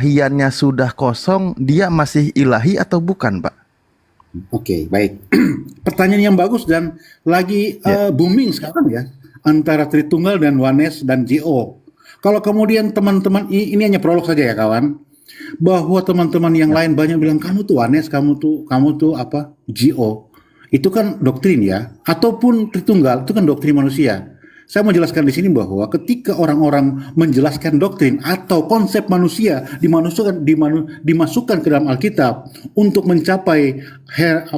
Hiannya sudah kosong, dia masih ilahi atau bukan, Pak? Oke, baik. Pertanyaan yang bagus dan lagi Ya, booming sekarang ya, antara Tritunggal dan Oneness dan JO. Kalau kemudian teman-teman, ini hanya prolog saja ya kawan, bahwa teman-teman yang ya, lain banyak bilang kamu tuh Oneness, kamu tuh apa JO. Itu kan doktrin ya, ataupun Tritunggal itu kan doktrin manusia. Saya mau jelaskan di sini bahwa ketika orang-orang menjelaskan doktrin atau konsep manusia dimasukkan ke dalam Alkitab untuk mencapai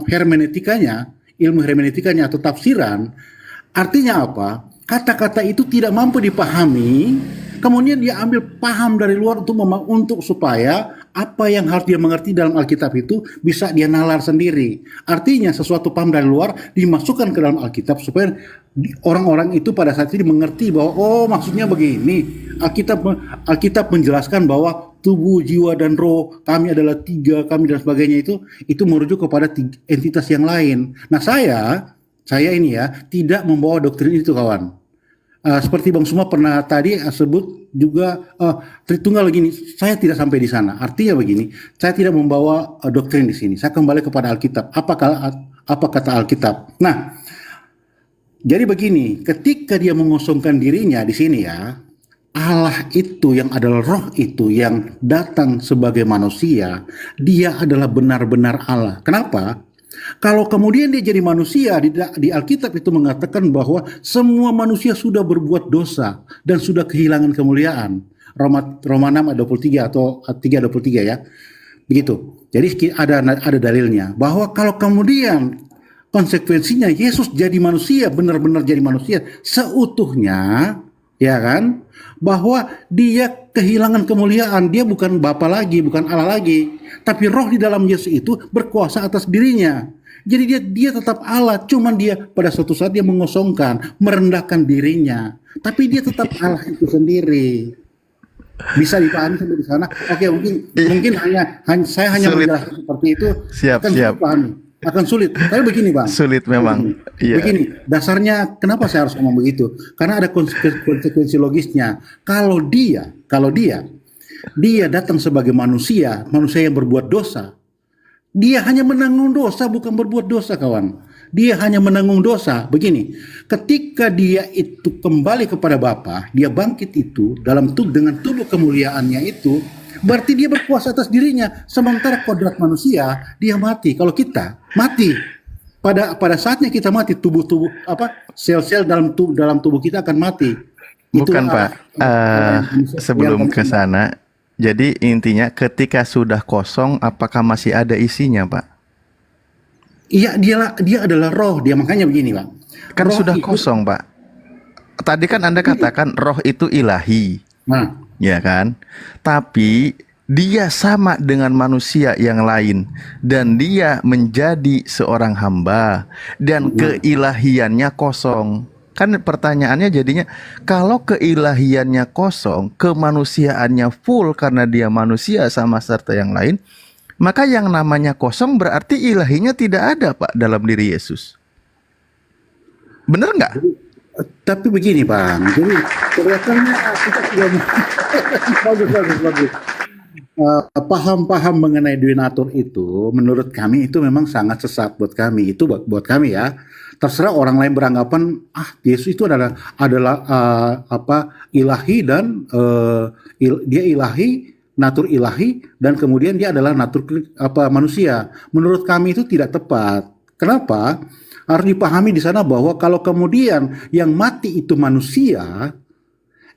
hermeneutikanya, ilmu hermeneutikanya atau tafsiran, artinya apa? Kata-kata itu tidak mampu dipahami, kemudian dia ambil paham dari luar untuk supaya apa yang harus dia mengerti dalam Alkitab itu bisa dia nalar sendiri. Artinya sesuatu paham dari luar dimasukkan ke dalam Alkitab supaya orang-orang itu pada saat ini mengerti bahwa oh maksudnya begini. Alkitab menjelaskan bahwa tubuh, jiwa dan roh kami adalah tiga, kami dan sebagainya itu merujuk kepada entitas yang lain. Nah, saya ini ya tidak membawa doktrin itu kawan. Seperti Bang Suma pernah tadi sebut juga Tritunggal begini, saya tidak sampai di sana. Artinya begini, saya tidak membawa doktrin di sini. Saya kembali kepada Alkitab. Apa kata Alkitab? Nah, jadi begini, ketika dia mengosongkan dirinya di sini ya, Allah itu yang adalah roh itu yang datang sebagai manusia, dia adalah benar-benar Allah. Kenapa? Kalau kemudian dia jadi manusia, di Alkitab itu mengatakan bahwa semua manusia sudah berbuat dosa dan sudah kehilangan kemuliaan. Roma 6 ayat 23 atau 3:23 ya. Begitu. Jadi ada dalilnya bahwa kalau kemudian konsekuensinya Yesus jadi manusia, benar-benar jadi manusia seutuhnya, ya kan? Bahwa dia kehilangan kemuliaan, dia bukan Bapa lagi, bukan Allah lagi, tapi roh di dalam Yesus itu berkuasa atas dirinya. Jadi dia tetap Allah, cuman dia pada suatu saat dia mengosongkan, merendahkan dirinya, tapi dia tetap Allah itu sendiri. Bisa dipahami sampai di sana? Oke, mungkin Ih, mungkin saya hanya sulit. menjelaskan seperti itu Siap, akan sulit siap. pahami, akan sulit. Tapi begini bang, Sulit memang. begini, Iya. begini. Dasarnya kenapa saya harus ngomong begitu? Karena ada konsekuensi logisnya. Kalau dia datang sebagai manusia, manusia yang berbuat dosa, dia hanya menanggung dosa, bukan berbuat dosa, kawan. Dia hanya menanggung dosa. Begini, ketika dia itu kembali kepada Bapa, dia bangkit itu dengan tubuh kemuliaannya itu, berarti dia berkuasa atas dirinya. Sementara kodrat manusia, dia mati. Kalau kita mati, pada saatnya kita mati, tubuh-tubuh sel-sel dalam tubuh kita akan mati. Itu Bukan, Pak. yang Sebelum ke sana, jadi intinya ketika sudah kosong, apakah masih ada isinya, Pak? iya dia adalah roh dia, makanya begini Pak. Kan Roh sudah itu. kosong, Pak. Tadi kan Anda katakan roh itu ilahi, Nah, ya kan? Tapi dia sama dengan manusia yang lain dan dia menjadi seorang hamba dan nah, keilahiannya kosong. Kan pertanyaannya jadinya kalau keilahiannya kosong, kemanusiaannya full karena dia manusia sama serta yang lain, maka yang namanya kosong berarti ilahinya tidak ada, Pak, dalam diri Yesus. Bener nggak? tapi begini Bang, jadi kelihatannya kita sudah bagus bagus bagus. Paham-paham mengenai donatur itu, menurut kami itu memang sangat sesat buat kami. Itu buat kami ya. Terserah orang lain beranggapan Yesus itu adalah ilahi dan dia ilahi, natur ilahi dan kemudian dia adalah natur manusia. Menurut kami itu tidak tepat. Kenapa? Harus dipahami di sana bahwa kalau kemudian yang mati itu manusia,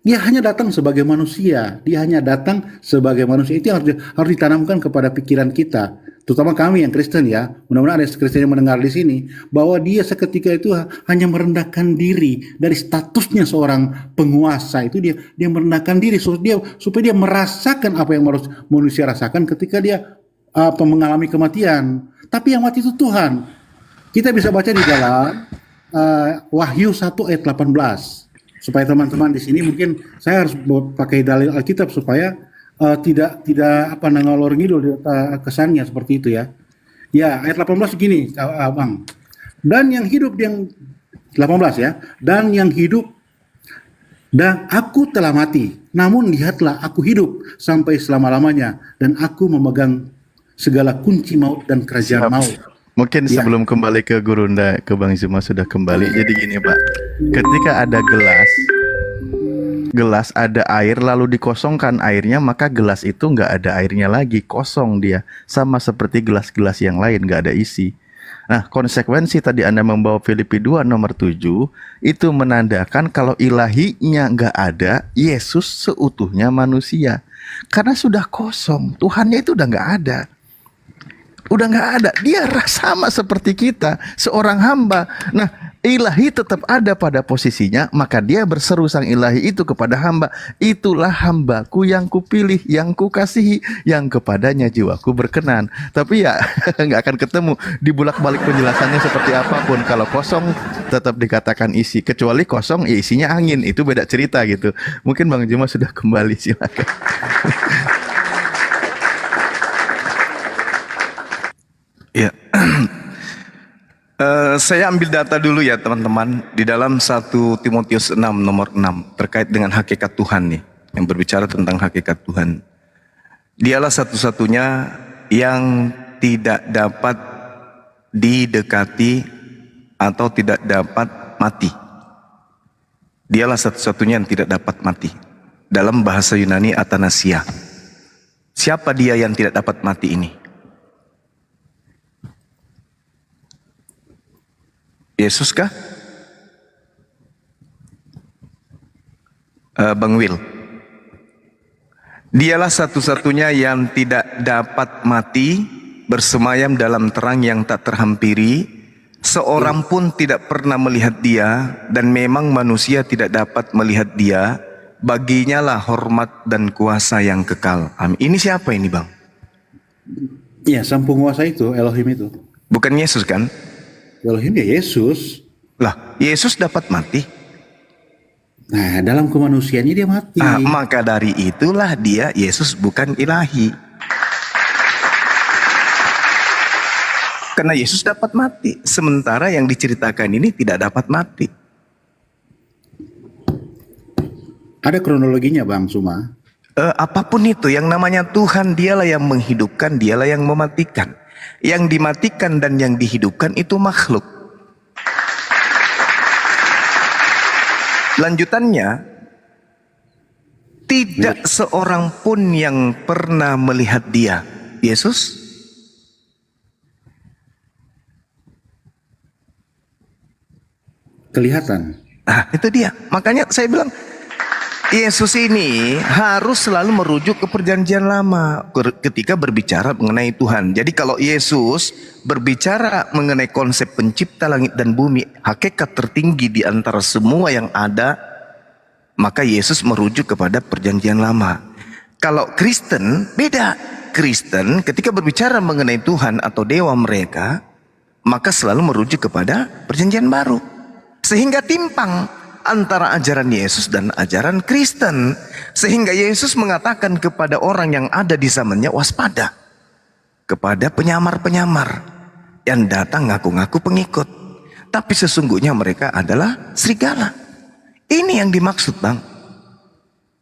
dia hanya datang sebagai manusia. Dia hanya datang sebagai manusia. Itu yang harus ditanamkan kepada pikiran kita. Terutama kami yang Kristen ya. Mudah-mudahan ada Kristen yang mendengar di sini. Bahwa dia seketika itu hanya merendahkan diri. Dari statusnya seorang penguasa. Itu dia merendahkan diri. Supaya dia merasakan apa yang manusia rasakan ketika dia mengalami kematian. Tapi yang mati itu Tuhan. Kita bisa baca di dalam Wahyu 1 ayat 18. Supaya teman-teman di sini mungkin saya harus pakai dalil Alkitab supaya tidak ngalor ngidul kesannya seperti itu ya. Ya, ayat 18 gini, Bang. Dan yang hidup 18 ya. Dan yang hidup Dan aku telah mati, namun lihatlah aku hidup sampai selama-lamanya, dan aku memegang segala kunci maut dan kerajaan Siap. maut. Mungkin Ya. sebelum kembali ke Gurunda, ke Bang Zuma sudah kembali. Jadi gini Pak, ketika ada gelas ada air lalu dikosongkan airnya, maka gelas itu nggak ada airnya lagi, kosong dia. Sama seperti gelas-gelas yang lain, nggak ada isi. Nah, konsekuensi tadi Anda membawa Filipi 2 nomor 7, itu menandakan kalau ilahinya nggak ada, Yesus seutuhnya manusia. Karena sudah kosong, Tuhannya itu udah nggak ada. Udah nggak ada, dia sama seperti kita, seorang hamba. Nah, ilahi tetap ada pada posisinya, maka dia berseru sang ilahi itu kepada hamba, itulah hambaku yang kupilih, yang kukasihi, yang kepadanya jiwaku berkenan. Tapi ya nggak akan ketemu dibulak-balik penjelasannya seperti apapun. Kalau kosong tetap dikatakan isi, kecuali kosong ya isinya angin, itu beda cerita gitu. Mungkin Bang Juma sudah kembali, silakan. Ya, saya ambil data dulu ya teman-teman di dalam 1 Timotius 6 nomor 6 terkait dengan hakikat Tuhan nih, yang berbicara tentang hakikat Tuhan. Dialah satu-satunya yang tidak dapat didekati atau tidak dapat mati. Dialah satu-satunya yang tidak dapat mati. Dalam bahasa Yunani Athanasia. Siapa dia yang tidak dapat mati ini? Yesus kah? Bang Will. Dialah satu-satunya yang tidak dapat mati, bersemayam dalam terang yang tak terhampiri. Seorang pun tidak pernah melihat dia, dan memang manusia tidak dapat melihat dia. Baginya lah hormat dan kuasa yang kekal. Amin. Ini siapa ini Bang? Ya, sang penguasa itu, Elohim itu. Bukan Yesus kan? Elohim ya Yesus. Lah, Yesus dapat mati. Nah, dalam kemanusiaannya dia mati. Maka dari itulah dia Yesus bukan ilahi. Karena Yesus dapat mati, sementara yang diceritakan ini tidak dapat mati. Ada kronologinya Bang Suma. Apapun itu, yang namanya Tuhan, dialah yang menghidupkan, dialah yang mematikan. Yang dimatikan dan yang dihidupkan itu makhluk. Lanjutannya, tidak seorang pun yang pernah melihat dia. Yesus? Kelihatan. Itu dia. Makanya saya bilang, Yesus ini harus selalu merujuk ke perjanjian lama ketika berbicara mengenai Tuhan. Jadi kalau Yesus berbicara mengenai konsep pencipta langit dan bumi, hakikat tertinggi di antara semua yang ada, maka Yesus merujuk kepada perjanjian lama. Kalau Kristen beda. Kristen ketika berbicara mengenai Tuhan atau dewa mereka, maka selalu merujuk kepada perjanjian baru. Sehingga timpang antara ajaran Yesus dan ajaran Kristen. Sehingga Yesus mengatakan kepada orang yang ada di zamannya, waspada kepada penyamar-penyamar yang datang ngaku-ngaku pengikut, tapi sesungguhnya mereka adalah serigala. Ini yang dimaksud Bang.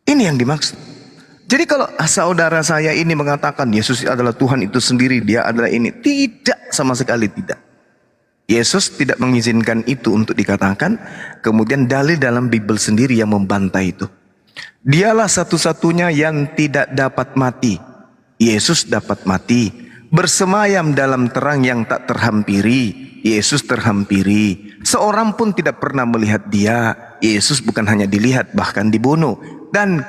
Ini yang dimaksud. Jadi kalau saudara saya ini mengatakan Yesus adalah Tuhan itu sendiri, dia adalah ini, tidak, sama sekali tidak. Yesus tidak mengizinkan itu untuk dikatakan. Kemudian dalil dalam Bible sendiri yang membantah itu. Dialah satu-satunya yang tidak dapat mati. Yesus dapat mati. Bersemayam dalam terang yang tak terhampiri. Yesus terhampiri. Seorang pun tidak pernah melihat dia. Yesus bukan hanya dilihat, bahkan dibunuh. Dan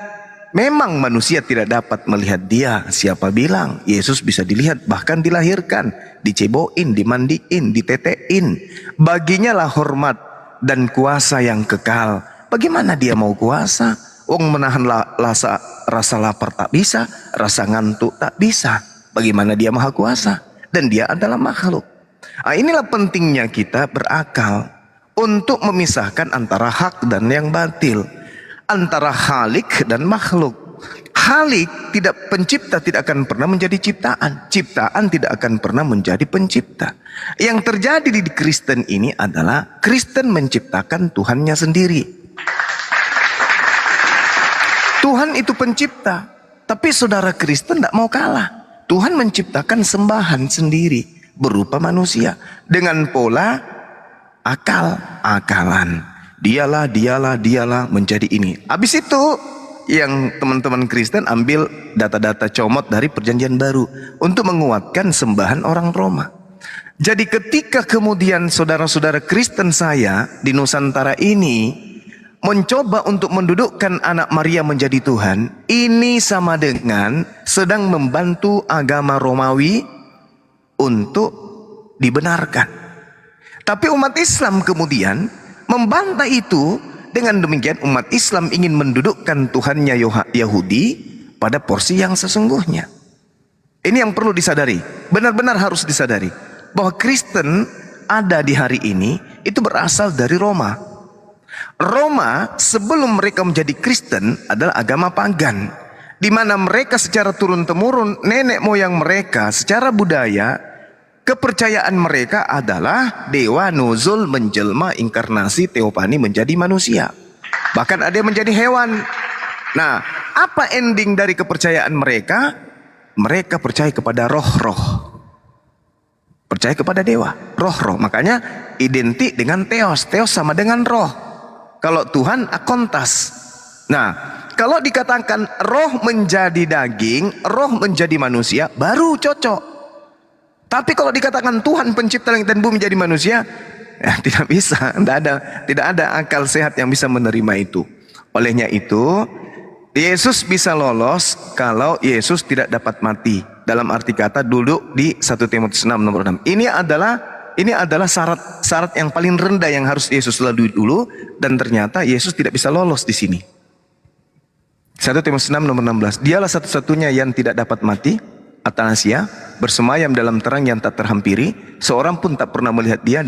memang manusia tidak dapat melihat dia. Siapa bilang Yesus bisa dilihat, bahkan dilahirkan, diceboin, dimandiin, ditetein. Baginya lah hormat dan kuasa yang kekal. Bagaimana dia mau kuasa? Wong menahan rasa lapar tak bisa, rasa ngantuk tak bisa. Bagaimana dia maha kuasa? Dan dia adalah makhluk. Inilah pentingnya kita berakal untuk memisahkan antara hak dan yang batil, antara khalik dan makhluk. Khalik tidak, pencipta tidak akan pernah menjadi ciptaan. Ciptaan tidak akan pernah menjadi pencipta. Yang terjadi di Kristen ini adalah Kristen menciptakan Tuhannya sendiri. Tuhan itu pencipta, tapi saudara Kristen tidak mau kalah. Tuhan menciptakan sembahan sendiri berupa manusia dengan pola akal-akalan. Dialah menjadi ini. Habis itu yang teman-teman Kristen ambil data-data comot dari Perjanjian Baru untuk menguatkan sembahan orang Roma. Jadi ketika kemudian saudara-saudara Kristen saya di Nusantara ini mencoba untuk mendudukkan anak Maria menjadi Tuhan, ini sama dengan sedang membantu agama Romawi untuk dibenarkan. Tapi umat Islam kemudian membantah itu. Dengan demikian umat Islam ingin mendudukkan Tuhannya Yahudi pada porsi yang sesungguhnya. Ini yang perlu disadari, benar-benar harus disadari bahwa Kristen ada di hari ini itu berasal dari Roma. Roma sebelum mereka menjadi Kristen adalah agama pagan, di mana mereka secara turun-temurun nenek moyang mereka secara budaya, kepercayaan mereka adalah dewa nuzul menjelma inkarnasi teofani menjadi manusia. Bahkan ada yang menjadi hewan. Nah, apa ending dari kepercayaan mereka? Mereka percaya kepada roh-roh. Percaya kepada dewa, roh-roh. Makanya identik dengan teos. Teos sama dengan roh. Kalau Tuhan akontas. Nah, kalau dikatakan roh menjadi daging, roh menjadi manusia, baru cocok. Tapi kalau dikatakan Tuhan pencipta langit dan bumi menjadi manusia, ya tidak bisa. Tidak ada akal sehat yang bisa menerima itu. Olehnya itu, Yesus bisa lolos kalau Yesus tidak dapat mati. Dalam arti kata duduk di 1 Timotius 6 nomor 6. Ini adalah syarat yang paling rendah yang harus Yesus lalui dulu, dan ternyata Yesus tidak bisa lolos di sini. 1 Timotius 6 nomor 16. Dialah satu-satunya yang tidak dapat mati, Atanasia, bersemayam dalam terang yang tak terhampiri, seorang pun tak pernah melihat dia.